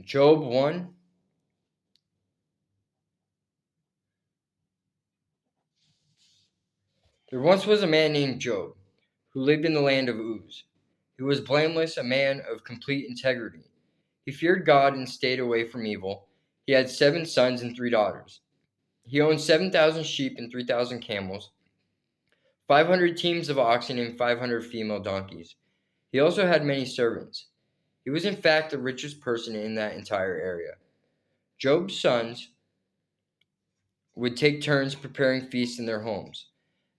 Job 1. There once was a man named Job who lived in the land of Uz. He was blameless, a man of complete integrity. He feared God and stayed away from evil. He had 7 sons and 3 daughters. He owned 7,000 sheep and 3,000 camels, 500 teams of oxen, and 500 female donkeys. He also had many servants. He was, in fact, the richest person in that entire area. Job's sons would take turns preparing feasts in their homes.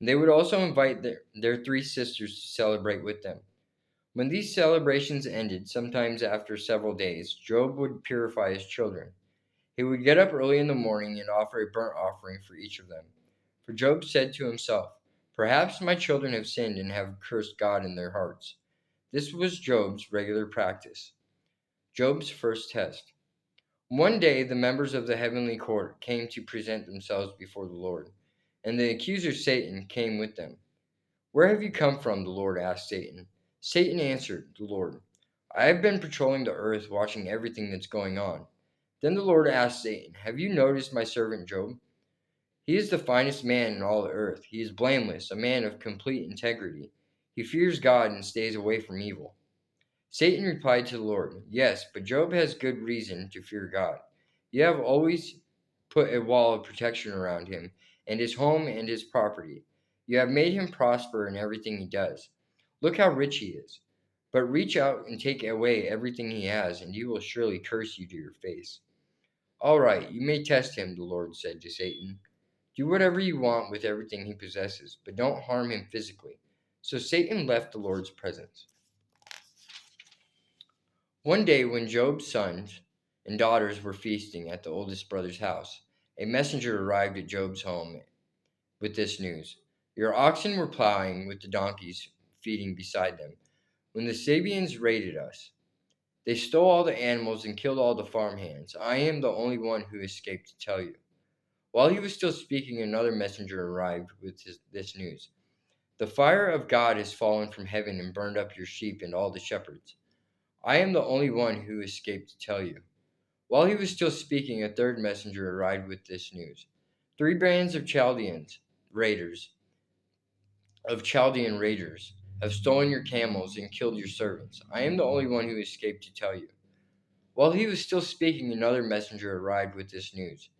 They would also invite their 3 sisters to celebrate with them. When these celebrations ended, sometimes after several days, Job would purify his children. He would get up early in the morning and offer a burnt offering for each of them. For Job said to himself, "Perhaps my children have sinned and have cursed God in their hearts." This was Job's regular practice. Job's first test. One day, the members of the heavenly court came to present themselves before the Lord, and the accuser Satan came with them. "Where have you come from?" the Lord asked Satan. Satan answered the Lord, "I have been patrolling the earth, watching everything that's going on." Then the Lord asked Satan, "Have you noticed my servant Job? He is the finest man in all the earth. He is blameless, a man of complete integrity. He fears God and stays away from evil." Satan replied to the Lord, "Yes, but Job has good reason to fear God. You have always put a wall of protection around him and his home and his property. You have made him prosper in everything he does. Look how rich he is. But reach out and take away everything he has, and he will surely curse you to your face." "All right, you may test him," the Lord said to Satan. "Do whatever you want with everything he possesses, but don't harm him physically." So Satan left the Lord's presence. One day, when Job's sons and daughters were feasting at the oldest brother's house, a messenger arrived at Job's home with this news: "Your oxen were plowing with the donkeys feeding beside them when the Sabians raided us. They stole all the animals and killed all the farmhands. I am the only one who escaped to tell you." While he was still speaking, another messenger arrived with this news: "The fire of God has fallen from heaven and burned up your sheep and all the shepherds. I am the only one who escaped to tell you." While he was still speaking, a third messenger arrived with this news: "Three bands of Chaldean raiders, have stolen your camels and killed your servants. I am the only one who escaped to tell you." While he was still speaking, another messenger arrived with this news: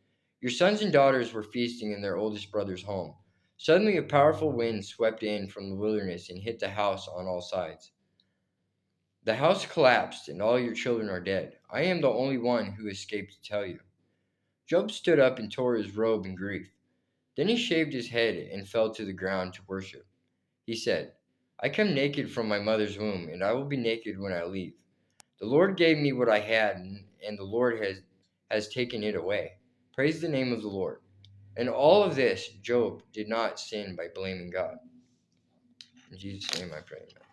"Your sons and daughters were feasting in their oldest brother's home. Suddenly, a powerful wind swept in from the wilderness and hit the house on all sides. The house collapsed, and all your children are dead. I am the only one who escaped to tell you." Job stood up and tore his robe in grief. Then he shaved his head and fell to the ground to worship. He said, "I come naked from my mother's womb, and I will be naked when I leave. The Lord gave me what I had, and the Lord has taken it away. Praise the name of the Lord." In all of this, Job did not sin by blaming God. In Jesus' name I pray. Amen.